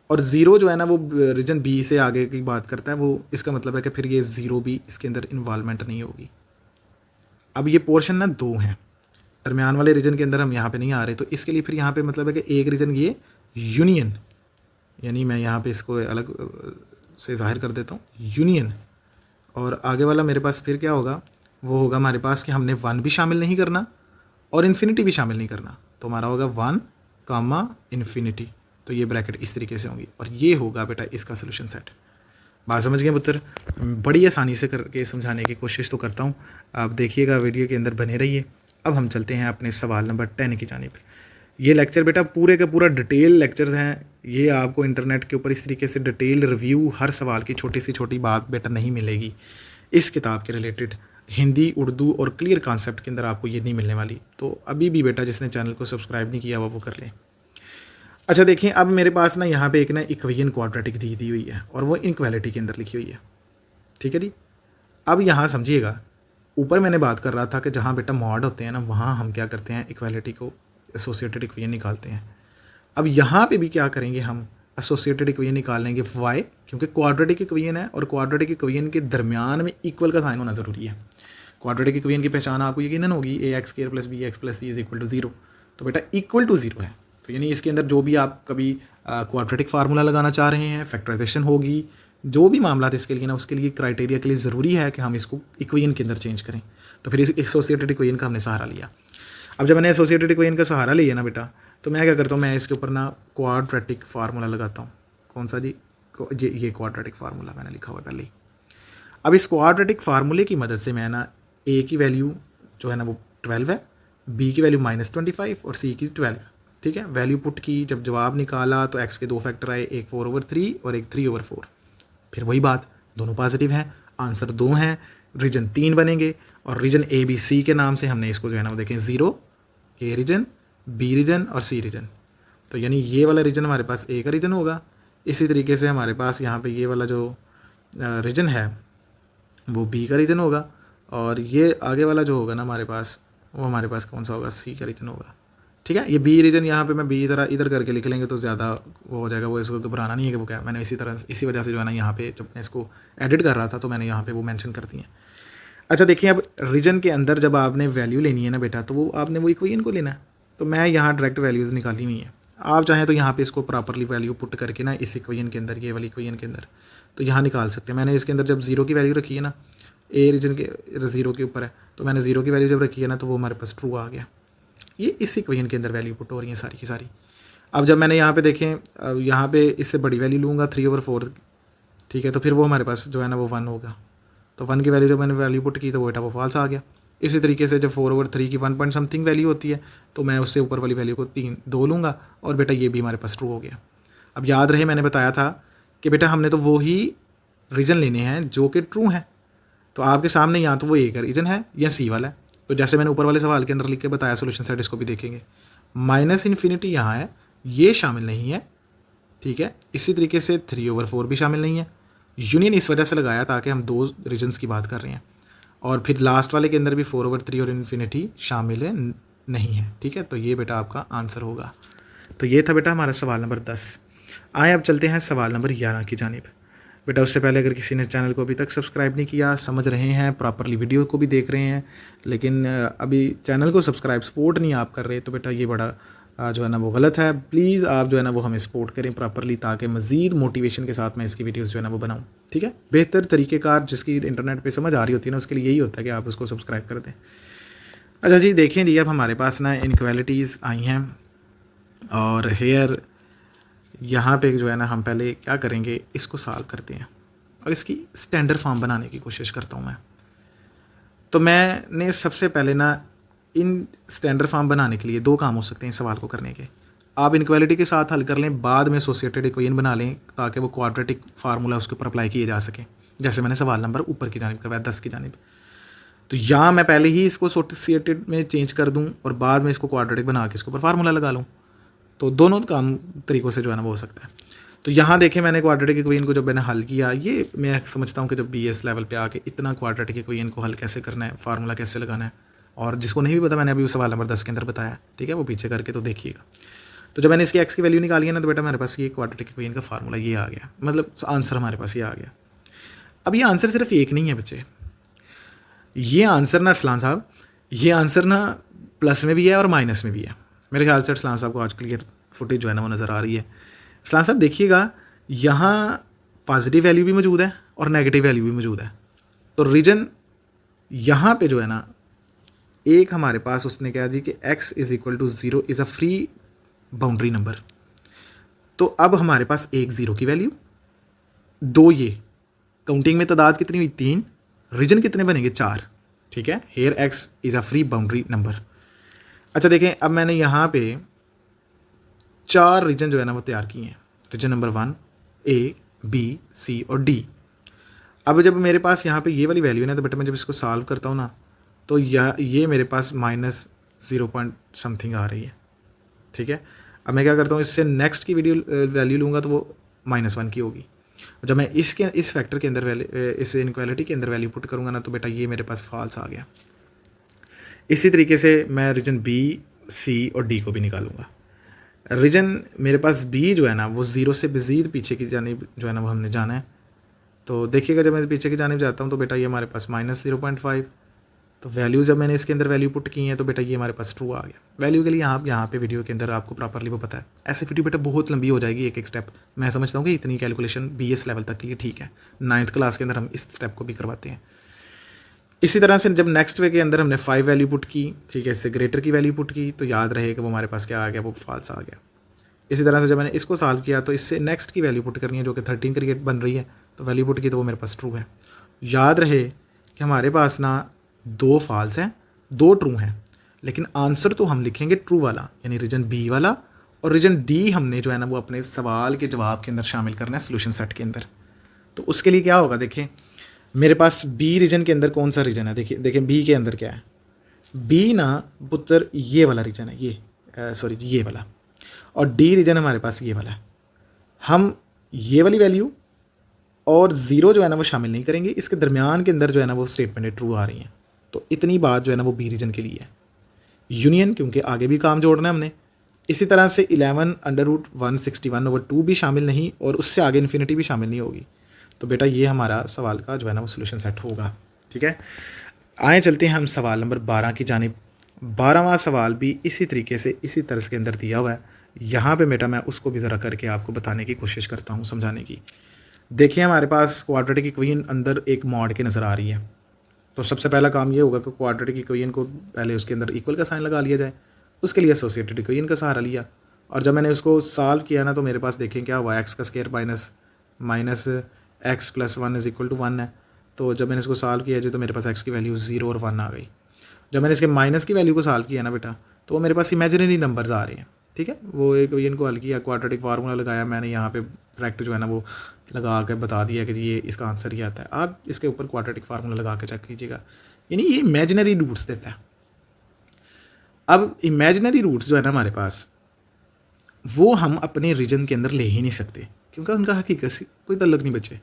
और ज़ीरो जो है ना वो रीजन बी से आगे की बात करता है, वो इसका मतलब है कि फिर ये ज़ीरो भी इसके अंदर इन्वॉल्वमेंट नहीं होगी। अब ये पोर्शन ना दो हैं, दरमियान वाले रीजन के अंदर हम यहाँ पे नहीं आ रहे, तो इसके लिए फिर यहाँ पे मतलब है कि एक रीजन ये यूनियन, यानी मैं यहाँ पे इसको अलग से ज़ाहिर कर देता हूँ यूनियन, और आगे वाला मेरे पास फिर क्या होगा, वो होगा हमारे पास कि हमने वन भी शामिल नहीं करना और इन्फिनिटी भी शामिल नहीं करना, तो हमारा होगा वन कामा इन्फिनिटी। तो ये ब्रैकेट इस तरीके से होंगी और ये होगा बेटा इसका सोल्यूशन सेट। बात समझ गए पुत्र? बड़ी आसानी से करके समझाने की कोशिश तो करता हूँ, आप देखिएगा वीडियो के अंदर बने रहिए। अब हम चलते हैं अपने सवाल नंबर 10 की जानिब। ये लेक्चर बेटा पूरे का पूरा डिटेल लेक्चर्स हैं, ये आपको इंटरनेट के ऊपर इस तरीके से डिटेल रिव्यू हर सवाल की छोटी सी छोटी बात बेटा नहीं मिलेगी। इस किताब के रिलेटेड हिंदी, उर्दू और क्लियर कॉन्सेप्ट के अंदर आपको ये नहीं मिलने वाली। तो अभी भी बेटा जिसने चैनल को सब्सक्राइब नहीं किया हुआ वो कर लें। अच्छा देखिए, अब मेरे पास ना यहाँ पे एक ना इक्वेशन क्वाड्रेटिक दी हुई है और वो इनक्वालिटी के अंदर लिखी हुई है, ठीक है जी। अब यहाँ समझिएगा, ऊपर मैंने बात कर रहा था कि जहाँ बेटा मॉड होते हैं ना, वहाँ हम क्या करते हैं, इक्वालिटी को एसोसिएटेड इक्वेशन निकालते हैं। अब यहाँ पे भी क्या करेंगे, हम एसोसिएटेड इक्वेशन निकाल लेंगे वाई, क्योंकि क्वाड्रेटिक इक्वेशन है और क्वाड्रेटिक इक्वेशन के दरमियान में इक्वल का साइन होना ज़रूरी है। क्वाड्रेटिक इक्वेशन की पहचान आपको यकीनन होगी, A x square plus B x plus C is equal to zero. तो बेटा इक्वल टू ज़ीरो है, तो यानी इसके अंदर जो भी आप कभी क्वाड्रेटिक फार्मूला लगाना चाह रहे हैं, फैक्टराइजेशन होगी, जो भी मामला इसके लिए ना, उसके लिए क्राइटेरिया के लिए ज़रूरी है कि हम इसको इक्वेशन के अंदर चेंज करें। तो फिर इस एसोसिएटेड इक्वेशन का हमने सहारा लिया। अब जब मैंने एसोसिएटेड इक्वेशन का सहारा लिया ना बेटा, तो मैं क्या करता हूँ, मैं इसके ऊपर ना क्वाड्रेटिक फार्मूला लगाता हूँ। कौन सा जी? ये क्वाड्रेटिक फार्मूला मैंने लिखा हुआ है पहले ही। अब इस क्वाड्रेटिक फार्मूले की मदद से मैं ना ए की वैल्यू जो है ना वो 12 है, बी की वैल्यू -25 और सी की 12, ठीक है। वैल्यू पुट की, जब जवाब निकाला तो एक्स के दो फैक्टर आए, एक 4/3 और एक 3/4। फिर वही बात, दोनों पॉजिटिव हैं, आंसर 2 हैं, रीजन 3 बनेंगे और रीजन ए बी सी के नाम से हमने इसको जो है ना वो देखें, 0 ए रीजन, बी रीजन और सी रीजन। तो यानी ये वाला रीजन हमारे पास ए का रीजन होगा। इसी तरीके से हमारे पास यहाँ पे ये वाला जो रीजन है वो बी का रीजन होगा, और ये आगे वाला जो होगा ना हमारे पास, वो हमारे पास कौन सा होगा, सी का रीजन होगा, ठीक है। ये बी रीजन यहाँ पे मैं बी तरह इधर करके लिख लेंगे तो ज़्यादा वो हो जाएगा, वो इसको घबराना नहीं है कि वो क्या, मैंने इसी वजह से जो है ना यहाँ पे जब मैं इसको एडिट कर रहा था तो मैंने यहाँ पे वो मेंशन कर दी है। अच्छा देखिए, अब रीजन के अंदर जब आपने वैल्यू लेनी है ना बेटा, तो वो आपने वो इक्वेशन को लेना है। तो मैं यहाँ डायरेक्ट वैल्यूज़ निकाली हुई हैं, आप चाहें तो यहाँ पे इसको प्रॉपरली वैल्यू पुट करके ना इस इक्वेशन के अंदर, ये वाली इक्वेशन के अंदर तो यहाँ निकाल सकते हैं। मैंने इसके अंदर जब 0 की वैल्यू रखी है ना, ए रीजन के 0 के ऊपर है, तो मैंने 0 की वैल्यू जब रखी है ना, तो वो हमारे पास ट्रू आ गया। ये इस इक्वेशन के अंदर वैल्यू पुट हो रही है सारी की सारी। अब जब मैंने यहाँ पे देखें, यहाँ पे इससे बड़ी वैल्यू लूँगा 3/4, ठीक है, तो फिर वो हमारे पास जो है ना वो 1 होगा। तो 1 की वैल्यू जब मैंने वैल्यू पुट की तो वो बेटा वो फॉल्स आ गया। इसी तरीके से जब 4/3 की 1 पॉइंट समथिंग वैल्यू होती है, तो मैं उससे ऊपर वाली वैल्यू को 2 लूँगा और बेटा ये भी हमारे पास ट्रू हो गया। अब याद रहे मैंने बताया था कि बेटा हमने तो वो ही रीजन लेने हैं जो कि ट्रू हैं। तो आपके सामने या तो वो ए का रीजन है या सी वाला है। तो जैसे मैंने ऊपर वाले सवाल के अंदर लिख के बताया सोल्यूशन सेट, इसको भी देखेंगे। -इन्फिनिटी यहाँ है, ये शामिल नहीं है, ठीक है। इसी तरीके से 3/4 भी शामिल नहीं है। यूनियन इस वजह से लगाया ताकि हम दो रीजन्स की बात कर रहे हैं, और फिर लास्ट वाले के अंदर भी 4/3 और इन्फिनिटी शामिल है नहीं है, ठीक है। तो ये बेटा आपका आंसर होगा। तो ये था बेटा हमारा सवाल नंबर 10। आए अब चलते हैं सवाल नंबर 11 की जानिब। बेटा उससे पहले अगर किसी ने चैनल को अभी तक सब्सक्राइब नहीं किया, समझ रहे हैं प्रॉपरली वीडियो को भी देख रहे हैं, लेकिन अभी चैनल को सब्सक्राइब सपोर्ट नहीं आप कर रहे, तो बेटा ये बड़ा जो है ना वो गलत है। प्लीज़ आप जो है ना वो हमें सपोर्ट करें प्रॉपरली, ताकि मज़ीद मोटिवेशन के साथ मैं इसकी वीडियोस जो है ना वो बनाऊं, ठीक है। बेहतर तरीक़ेकार जिसकी इंटरनेट पे समझ आ रही होती है ना, उसके लिए यही होता है कि आप उसको सब्सक्राइब कर दें। अच्छा जी देखें जी, अब हमारे पास ना इनक्वालिटीज़ आई हैं, और हेयर यहाँ पे जो है ना हम पहले क्या करेंगे, इसको सॉल्व करते हैं और इसकी स्टैंडर्ड फॉर्म बनाने की कोशिश करता हूँ मैं। तो मैंने सबसे पहले ना इन स्टैंडर्ड फॉर्म बनाने के लिए 2 काम हो सकते हैं इस सवाल को करने के। आप इनक्वालिटी के साथ हल कर लें, बाद में एसोसिएटेड इक्वेशन बना लें ताकि वो क्वाड्रेटिक फार्मूला उसके ऊपर अप्लाई किए जा सकें, जैसे मैंने सवाल नंबर ऊपर की जानिब करवाया 10 की जानिब। तो या मैं पहले ही इसको एसोसिएटेड में चेंज कर दूँ और बाद में इसको क्वाड्रेटिक बना के इसके ऊपर फार्मूला लगा लूँ। तो दोनों काम तरीक़ों से जो है ना वो हो सकता है। तो यहाँ देखें, मैंने क्वाड्रेटिक इक्वेशन को जब मैंने हल किया, ये मैं समझता हूँ कि जब BS लेवल पे आके इतना क्वाड्रेटिक इक्वेशन को हल कैसे करना है, फार्मूला कैसे लगाना है, और जिसको नहीं भी पता मैंने अभी उस सवाल नंबर 10 के अंदर बताया, ठीक है, वो पीछे करके तो देखिएगा। तो जब मैंने इसकी एक्स की वैल्यू निकाली है ना, तो बेटा हमारे पास ये क्वाड्रेटिक इक्वेशन का फार्मूला ये आ गया, मतलब आंसर हमारे पास ये आ गया। अब ये आंसर सिर्फ एक नहीं है बच्चे, ये आंसर ना अरसलान साहब, ये आंसर ना प्लस में भी है और माइनस में भी है। मेरे ख्याल से अरसलान साहब को आज क्लियर फुटेज जो है ना वो नज़र आ रही है। अरसलान साहब देखिएगा, यहाँ पॉजिटिव वैल्यू भी मौजूद है और नेगेटिव वैल्यू भी मौजूद है। तो रीजन यहाँ पे जो है ना, एक हमारे पास उसने कहा जी कि x is equal to 0 is a free boundary number. तो अब हमारे पास एक 0 की वैल्यू, दो ये काउंटिंग में तादाद कितनी हुई 3, रीजन कितने बनेंगे 4, ठीक है। Here x is a free boundary number. अच्छा देखें, अब मैंने यहाँ पे 4 रीजन जो है ना वो तैयार किए हैं, reason number 1 A B C और D। अब जब मेरे पास यहाँ पे ये वाली वैल्यू है ना, तो बेटा मैं जब इसको सॉल्व करता हूँ ना, तो ये मेरे पास -0 पॉइंट समथिंग आ रही है, ठीक है। अब मैं क्या करता हूँ, इससे नेक्स्ट की वैल्यू लूँगा तो वो -1 की होगी। जब मैं इस फैक्टर के अंदर इस इनक्वालिटी के अंदर वैल्यू पुट करूँगा ना, तो बेटा ये मेरे पास फॉल्स आ गया। इसी तरीके से मैं रीजन B C और D को भी निकालूंगा। रीजन मेरे पास B जो है ना वो 0 से मज़ीद पीछे की जानिब जो है ना वो हमने जाना है। तो देखिएगा, जब मैं पीछे की जानिब जाता हूँ तो बेटा ये हमारे पास -0.5, तो वैल्यू जब मैंने इसके अंदर वैल्यू पुट की है तो बेटा ये हमारे पास ट्रू आ गया। वैल्यू के लिए आप यहाँ पे वीडियो के अंदर आपको प्रॉपरली वो पता है। ऐसे वीडियो बेटा बहुत लंबी हो जाएगी, एक एक स्टेप। मैं समझता हूँ कि इतनी कैलकुलेशन BS लेवल तक के लिए ठीक है, 9th क्लास के अंदर हम इस स्टेप को भी करवाते हैं। इसी तरह से जब नेक्स्ट वे के अंदर हमने 5 वैल्यू पुट की, ठीक है, इससे ग्रेटर की वैल्यू पुट की, तो याद रहे कि वो हमारे पास क्या आ गया, वो फॉल्स आ गया। इसी तरह से जब मैंने इसको सॉल्व किया तो इससे नेक्स्ट की वैल्यू पुट करनी है जो कि 13 क्रिएट बन रही है, तो वैल्यू पुट की तो वो मेरे पास ट्रू है। याद रहे कि हमारे पास ना 2 फॉल्स हैं, 2 ट्रू हैं, लेकिन आंसर तो हम लिखेंगे ट्रू वाला, यानी रीजन B वाला, और रीजन D हमने जो है ना वो अपने सवाल के जवाब के अंदर शामिल करना है सोल्यूशन सेट के अंदर। तो उसके लिए क्या होगा, देखें मेरे पास B रीजन के अंदर कौन सा रीजन है, देखिए देखें B के अंदर क्या है। B ना पुत्र ये वाला रीजन है, ये सॉरी ये वाला, और D रीजन हमारे पास ये वाला है। हम ये वाली वैल्यू और 0 जो है ना वो शामिल नहीं करेंगे, इसके दरमियान के अंदर जो है ना वो स्टेटमेंट ट्रू आ रही हैं। तो इतनी बात जो है ना वो B रीजन के लिए है। यूनियन क्योंकि आगे भी काम जोड़ना है हमने। इसी तरह से 11√161/2 भी शामिल नहीं, और उससे आगे इन्फिनिटी भी शामिल नहीं होगी। तो बेटा ये हमारा सवाल का जो है ना वो सोल्यूशन सेट होगा, ठीक है। आए चलते हैं हम सवाल नंबर 12 की जानिब। 12वां सवाल भी इसी तरीके से इसी तर्ज के अंदर दिया हुआ है। यहाँ पे बेटा मैं उसको भी ज़रा करके आपको बताने की कोशिश करता हूँ, समझाने की। देखिए हमारे पास क्वाड्रेटिक इक्वेशन अंदर एक मॉड के नज़र आ रही है। तो सबसे पहला काम ये होगा कि क्वाड्रेटिक इक्वेशन को पहले उसके अंदर इक्वल का साइन लगा लिया जाए। उसके लिए एसोसिएटेड इक्वेशन का सहारा लिया, और जब मैंने उसको सॉल्व किया ना, तो मेरे पास देखें क्या हुआ, एक्स का square minus x plus 1 is equal to 1 है। तो जब मैंने इसको सॉल्व किया जी, तो मेरे पास एक्स की वैल्यू 0 और 1 आ गई। जब मैंने इसके माइनस की वैल्यू को सॉल्व किया ना बेटा, तो वो मेरे पास इमेजिनरी नंबर्स आ रहे हैं, ठीक है। वो इक्वेशन को हल किया, क्वाड्रेटिक फार्मूला लगाया मैंने, यहाँ पे डायरेक्ट जो है ना वो लगा के बता दिया कि ये इसका आंसर ही आता है। आप इसके ऊपर क्वाड्रेटिक फार्मूला लगा के चेक कीजिएगा, यानी ये इमेजिनरी रूट्स देता है। अब इमेजिनरी रूट्स जो है ना हमारे पास, वो हम अपने रीजन के अंदर ले ही नहीं सकते, क्योंकि उनका हकीकत से कोई तल्लुक नहीं बचे।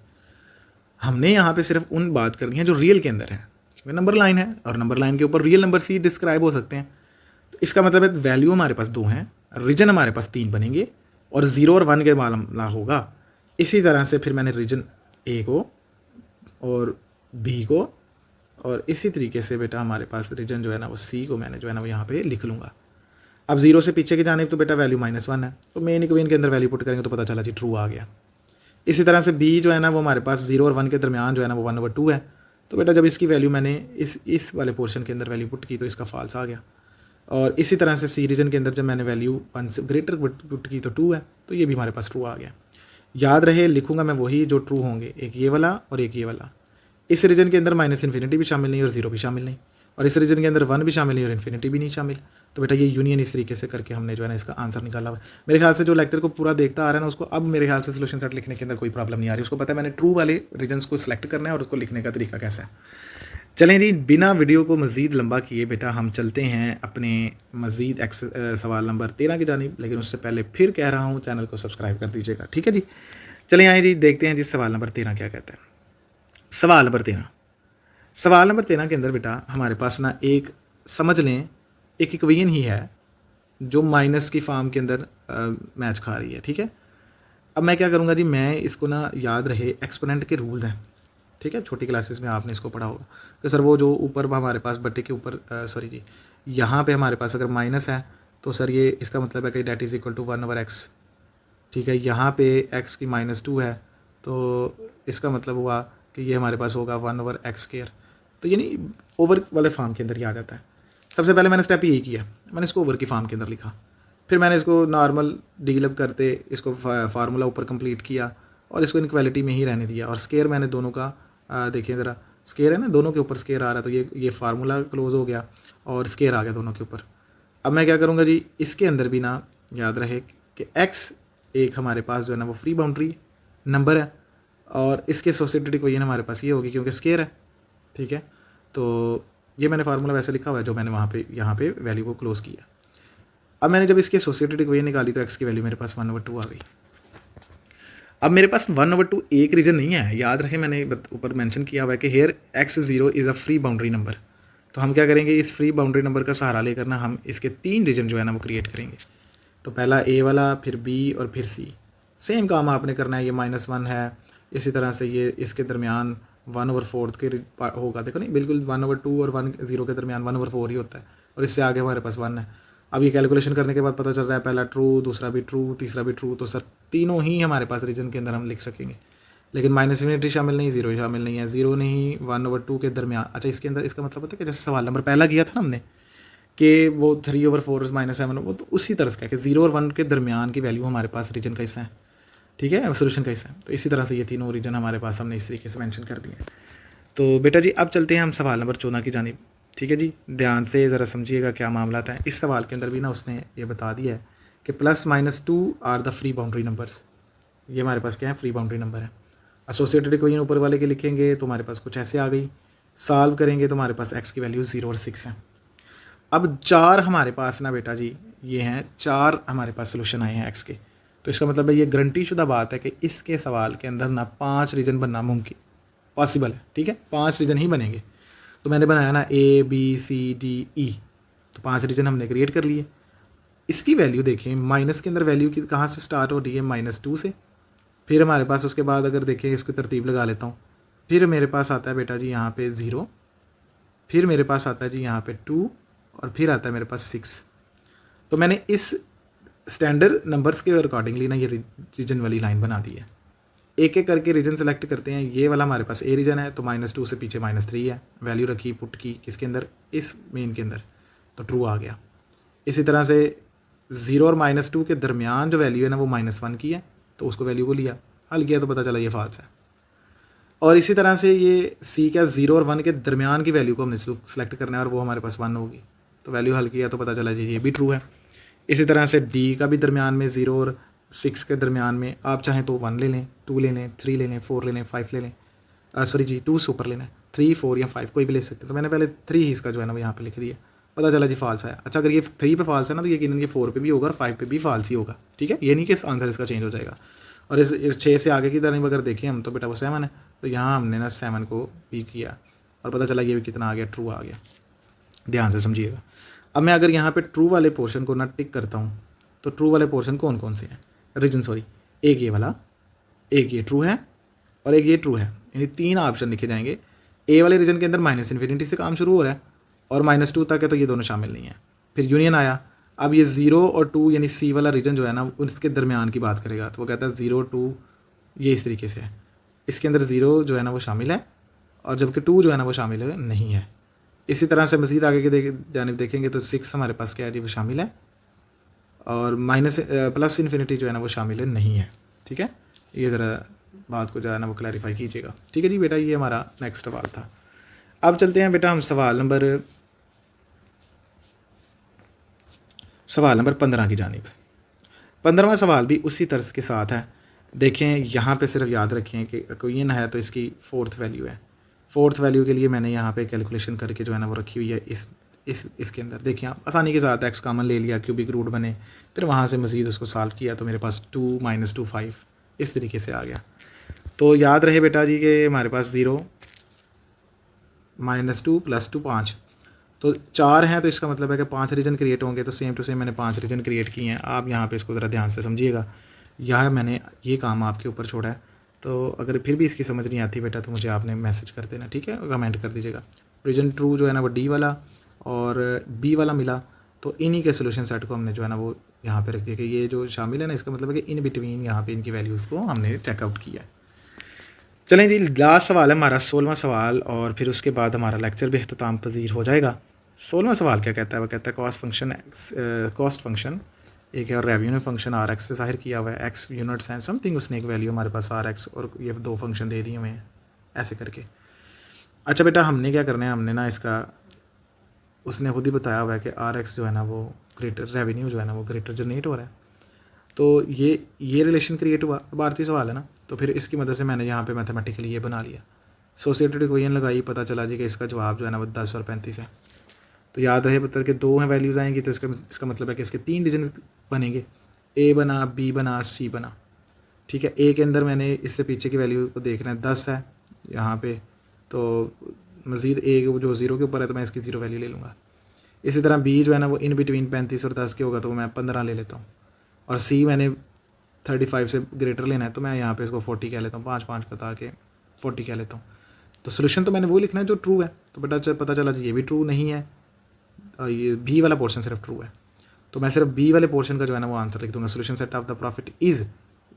हमने यहाँ पे सिर्फ उन बात करनी है जो रियल के अंदर है, क्योंकि नंबर लाइन है और नंबर लाइन के ऊपर रियल नंबर सी डिस्क्राइब हो सकते हैं। तो इसका मतलब है वैल्यू हमारे पास 2 हैं, रीजन हमारे पास 3 बनेंगे, और 0 और 1 के मामला होगा। इसी तरह से फिर मैंने रीजन A को और B को, और इसी तरीके से बेटा हमारे पास रीजन जो है ना वो C को मैंने जो है ना वो यहाँ पे लिख लूँगा। अब 0 से पीछे की जाने तो बेटा वैल्यू -1 है, तो मेन इक्वेशन के अंदर वैल्यू पुट करेंगे तो पता चला जी ट्रू आ गया। इसी तरह से B जो है ना वो हमारे पास 0 और 1 के दरमियान जो है ना वो 1/2 है। तो बेटा जब इसकी वैल्यू मैंने इस वाले पोर्शन के अंदर वैल्यू पुट की तो इसका फॉल्स आ गया। और इसी तरह से C रीजन के अंदर जब मैंने वैल्यू 1 से ग्रेटर पुट की तो 2 है, तो ये भी हमारे पास ट्रू आ गया। याद रहे लिखूंगा मैं वही जो ट्रू होंगे, एक ये वाला और एक ये वाला। इस रीजन के अंदर -इन्फिनिटी भी शामिल नहीं और 0 भी शामिल नहीं, और इस रीजन के अंदर 1 भी शामिल नहीं और इन्फिनिटी भी नहीं शामिल। तो बेटा ये यूनियन इस तरीके से करके हमने जो है ना इसका आंसर निकाला हुआ है। मेरे ख्याल से जो लेक्चर को पूरा देखता आ रहा है ना, उसको अब मेरे ख्याल से सोल्यूशन सेट लिखने के अंदर कोई प्रॉब्लम नहीं आ रही। उसको पता है मैंने ट्रू वाले रीजन्स को सिलेक्ट करना है और उसको लिखने का तरीका कैसा है। चलें जी, बिना वीडियो को मज़ीद लंबा किए बेटा हम चलते हैं अपने मज़ीद सवाल नंबर 13 की जानिब। लेकिन उससे पहले फिर कह रहा हूँ चैनल को सब्सक्राइब कर दीजिएगा, ठीक है जी। चलें आए जी, देखते हैं जी सवाल नंबर 13 क्या कहता है। सवाल नंबर 13 के अंदर बेटा हमारे पास ना एक समझ लें एक इक्वेशन ही है जो माइनस की फॉर्म के अंदर मैच खा रही है, ठीक है। अब मैं क्या करूँगा जी, मैं इसको ना याद रहे एक्सपोनेंट के रूल्स हैं, ठीक है। छोटी क्लासेस में आपने इसको पढ़ा होगा कि सर वो जो ऊपर हमारे पास बट्टे के ऊपर सॉरी जी, यहाँ पे हमारे पास अगर माइनस है तो सर ये इसका मतलब है कि that is equal to 1/x, ठीक है। यहाँ पे x की -2 है तो इसका मतलब हुआ कि ये हमारे पास होगा 1/x²। तो ये नहीं ओवर वाले फॉर्म के अंदर ही आ जाता है। सबसे पहले मैंने स्टेप यही किया, मैंने इसको ओवर की फॉर्म के अंदर लिखा, फिर मैंने इसको नॉर्मल डीलब करते इसको फार्मूला ऊपर कंप्लीट किया और इसको इनक्वालिटी में ही रहने दिया। और स्केयर मैंने दोनों का देखिए ज़रा, स्केयर है ना, दोनों के ऊपर स्केयर आ रहा है, तो ये फार्मूला क्लोज हो गया और स्केयर आ गया दोनों के ऊपर। अब मैं क्या करूँगा जी, इसके अंदर भी ना याद रहे कि x एक हमारे पास जो है ना वो फ्री बाउंड्री नंबर है और इसके एसोसिएटेड इक्वेशन हमारे पास ये होगी क्योंकि स्केयर है, ठीक है। तो ये मैंने फार्मूला वैसे लिखा हुआ है जो मैंने वहाँ पे यहाँ पे वैल्यू को क्लोज किया। अब मैंने जब इसकी एसोसिएटेड इक्वेशन निकाली तो x की वैल्यू मेरे पास 1/2 आ गई। अब मेरे पास 1/2 एक रीजन नहीं है, याद रहे मैंने ऊपर मेंशन किया हुआ है कि here x0 is a free boundary number. तो हम क्या करेंगे, इस फ्री बाउंड्री नंबर का सहारा लेकर ना हम इसके 3 रीजन जो है ना वो क्रिएट करेंगे। तो पहला A वाला, फिर B और फिर C। सेम काम आपने करना है, ये -1 है, इसी तरह से ये इसके दरमियान 1/4 के होगा, देखो नहीं बिल्कुल 1/2 और 1/0 के दरमियान 1/4 ही होता है और इससे आगे हमारे पास 1 है। अब ये कैलकुलेशन करने के बाद पता चल रहा है पहला ट्रू, दूसरा भी ट्रू, तीसरा भी ट्रू, तो सर तीनों ही हमारे पास रीजन के अंदर हम लिख सकेंगे। लेकिन -∞ शामिल नहीं, 0 शामिल नहीं है, 0 नहीं 1/2 के दरमियान। अच्छा इसके अंदर इसका मतलब पता है कि जैसे सवाल नंबर पहला किया था ना हमने कि वो 3/4 -7, वो तो उसी तरह से क्या कि 0 और 1 के दरमियान की वैल्यू हमारे पास रीजन का हिस्सा है, ठीक है, सोल्यूशन का हिस्सा है। तो इसी तरह से ये तीनों रीजन हमारे पास हमने इस तरीके से मेंशन कर दिए हैं। तो बेटा जी अब चलते हैं हम सवाल नंबर 14 की जानिब, ठीक है जी। ध्यान से ज़रा समझिएगा क्या मामला है। इस सवाल के अंदर भी ना उसने ये बता दिया है कि +-2 are the free boundary numbers. ये हमारे पास क्या है, फ्री बाउंड्री नंबर है। एसोसिएटेड इक्वेशन ऊपर वाले के लिखेंगे तो हमारे पास कुछ ऐसे आ गई, सॉल्व करेंगे तो हमारे पास x की वैल्यू 0 और 6 है। अब 4 हमारे पास ना बेटा जी, ये हैं 4 हमारे पास सोल्यूशन आए हैं x के। तो इसका मतलब है ये गारंटी शुदा बात है कि इसके सवाल के अंदर ना 5 रीजन बनना मुमकिन पॉसिबल है, ठीक है, 5 रीजन ही बनेंगे। तो मैंने बनाया ना A B C D E, तो 5 रीजन हमने क्रिएट कर लिए। इसकी वैल्यू देखें, माइनस के अंदर वैल्यू की कहाँ से स्टार्ट हो रही है, -2 से। फिर हमारे पास उसके बाद अगर देखें, इसकी तरतीब लगा लेता हूँ, फिर मेरे पास आता है बेटा जी यहाँ पे 0, फिर मेरे पास आता है जी यहाँ पे 2 और फिर आता है मेरे पास 6। तो मैंने इस स्टैंडर्ड नंबर्स के अकॉर्डिंगली ना ये रीजन वाली लाइन बना दी है। एक एक करके रीजन सेलेक्ट करते हैं। ये वाला हमारे पास ए रीजन है तो -2 से पीछे -3 है, वैल्यू रखी पुट की किसके अंदर, इस मेन के अंदर, तो ट्रू आ गया। इसी तरह से 0 और -2 के दरमियान जो वैल्यू है ना वो -1 की है, तो उसको वैल्यू को लिया, हल किया तो पता चला ये फाल्स है। और इसी तरह से ये सी क्या 0 और 1 के दरमियान की वैल्यू को हमने सेलेक्ट करना है और वो हमारे पास 1 होगी, तो वैल्यू हल किया तो पता चला जी ये भी ट्रू है। इसी तरह से डी का भी दरमियान में 0 और 6 के दरमियान में आप चाहें तो 1 ले लें, 2 ले लें, 3 ले लें, 4 ले लें, 5 ले लें, सॉरी जी 2 से ऊपर लेना है, 3 4 या 5 कोई भी ले सकते हैं। तो मैंने पहले 3 ही इसका जो है ना वो यहाँ पे लिख दिया, पता चला जी फॉल्स है। अच्छा अगर ये 3 पे फॉल्स है ना तो यकीनन ये 4 पे भी होगा और 5 पे भी फॉल्स ही होगा, ठीक है। ये नहीं कि आंसर इसका चेंज हो जाएगा। और इस 6 से आगे की तरफ अगर देखें हम तो बेटा वो 7 है, तो यहाँ हमने ना 7 को भी किया और पता चला ये भी कितना आ गया, ट्रू आ गया। ध्यान से समझिएगा। अब मैं अगर यहाँ पे ट्रू वाले पोर्शन को ना टिक करता हूँ तो ट्रू वाले पोर्शन कौन कौन से हैं, रीजन सॉरी, एक ये वाला, एक ये ट्रू है और एक ये ट्रू है, यानी 3 ऑप्शन लिखे जाएंगे। ए वाले रीजन के अंदर -∞ से काम शुरू हो रहा है और -2 तक है, तो ये दोनों शामिल नहीं है। फिर यूनियन आया, अब ये 0 और 2 यानी सी वाला रीजन जो है ना उसके दरमियान की बात करेगा, तो वो कहता है 0 2 ये इस तरीके से है, इसके अंदर 0 जो है ना वो शामिल है और जबकि 2 जो है ना वो शामिल है नहीं है। इसी तरह से मज़ीद आगे के जानिब देखेंगे तो 6 हमारे पास क्या है जी वो शामिल है और +∞ जो है ना वो शामिल है नहीं है, ठीक है। ये ज़रा बात को जो है ना वो क्लैरिफाई कीजिएगा, ठीक है जी बेटा। ये हमारा नेक्स्ट सवाल था। अब चलते हैं बेटा हम सवाल नंबर 15 की जानिब। 15वां सवाल भी उसी तर्ज के साथ है। देखें यहाँ पे सिर्फ याद रखें कि इक्वेशन है तो इसकी 4th वैल्यू है। 4th वैल्यू के लिए मैंने यहाँ पे कैलकुलेशन करके जो है ना वो रखी हुई है इसके अंदर। देखिए आप आसानी के साथ x कॉमन ले लिया, क्यूबिक रूट बने, फिर वहाँ से मज़ीद उसको सॉल्व किया तो मेरे पास 2 - 2 5 इस तरीके से आ गया। तो याद रहे बेटा जी कि हमारे पास 0 -2 + 2 5। तो 4 हैं तो इसका मतलब है कि 5 रीजन क्रिएट होंगे, तो सेम टू सेम मैंने 5 रीजन क्रिएट किए हैं। आप यहाँ पे इसको ज़रा ध्यान से समझिएगा, यह मैंने ये काम आपके ऊपर छोड़ा है। तो अगर फिर भी इसकी समझ नहीं आती बेटा तो मुझे आपने मैसेज कर देना, ठीक है, कमेंट कर दीजिएगा। रीजन ट्रू जो है ना वो डी वाला और बी वाला मिला, तो इन्हीं के सोल्यूशन सेट को हमने जो है ना वो यहाँ पे रख दिया कि ये जो शामिल है ना, इसका मतलब है कि इन बिटवीन यहाँ पे इनकी वैल्यूज़ को हमने चेकआउट किया है। चलें जी, लास्ट सवाल है हमारा 16वां सवाल, और फिर उसके बाद हमारा लेक्चर भी अख्ताम पजीर हो जाएगा। 16वां सवाल क्या कहता है? वो कहता है कॉस्ट फंक्शन एक है और रेवेन्यू फंक्शन आर एक्स से ज़ाहिर किया हुआ है, एक्स यूनिट्स हैं समथिंग, उसने एक वैल्यू हमारे पास आर एक्स और ये 2 फंक्शन दे दिए हुए हैं ऐसे करके। अच्छा बेटा, हमने क्या करना है, हमने ना इसका उसने खुद ही बताया हुआ है कि आर एक्स जो है ना वो ग्रेटर, रेवेन्यू जो है ना वो ग्रेटर जनरेट हो रहा है, तो ये रिलेशन क्रिएट हुआ। अब आरती सवाल है ना, तो फिर इसकी मदद से मैंने यहाँ पे मैथमेटिकली ये बना लिया, एसोसिएटेड इक्वेशन लगाई, पता चला जी कि इसका जवाब जो है ना वो 10 और 35 है। तो याद रहे पुत्र के 2 हैं वैल्यूज़ आएंगी, तो इसका मतलब है कि इसके 3 डिवीजन बनेंगे, ए बना, बी बना, सी बना, ठीक है। ए के अंदर मैंने इससे पीछे की वैल्यू को देखना है, 10 है यहाँ पे, तो मज़ीद ए जो 0 के ऊपर है तो मैं इसकी 0 वैल्यू ले लूँगा। इसी तरह बी जो है ना वो इन बिटवीन 35 और 10 के होगा, तो मैं 15 ले लेता हूँ। और सी मैंने 35 से ग्रेटर लेना है, तो मैं यहाँ पे इसको 40 कह लेता हूँ, 5 बता के 40 कह लेता हूँ। तो सोल्यूशन तो मैंने वो लिखना है जो ट्रू है, तो बेटा पता चला जी ये भी ट्रू नहीं है, ये बी वाला पोर्शन सिर्फ ट्रू है, तो मैं सिर्फ बी वाले पोर्शन का जो है ना वो आंसर लिख दूँगा। Solution set of the profit is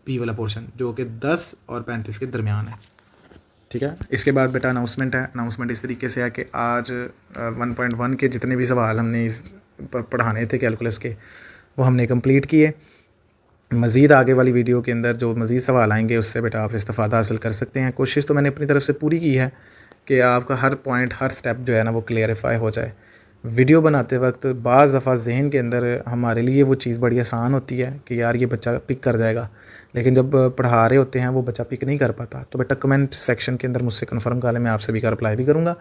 B वाला पोर्शन, जो कि 10 और 35 के दरमियान है, ठीक है। इसके बाद बेटा अनाउंसमेंट है। अनाउंसमेंट इस तरीके से है कि आज 1.1 के जितने भी सवाल हमने इस पढ़ाने थे कैलकुलस के, वो हमने कंप्लीट किए। मज़ीद आगे वाली वीडियो के अंदर जो मज़ीद सवाल आएंगे उससे बेटा आप इस्तेफ़ादा हासिल कर सकते हैं। कोशिश तो मैंने अपनी तरफ से पूरी की है कि आपका हर पॉइंट, हर स्टेप जो है ना वो क्लियरिफाई हो जाए। वीडियो बनाते वक्त बाज़ दफ़ा ज़हन के अंदर हमारे लिए वो चीज़ बड़ी आसान होती है कि यार ये बच्चा पिक कर जाएगा, लेकिन जब पढ़ा रहे होते हैं वो बच्चा पिक नहीं कर पाता। तो बेटा कमेंट सेक्शन के अंदर मुझसे कन्फर्म कर लें, मैं आप सभी का रिप्लाई भी करूँगा।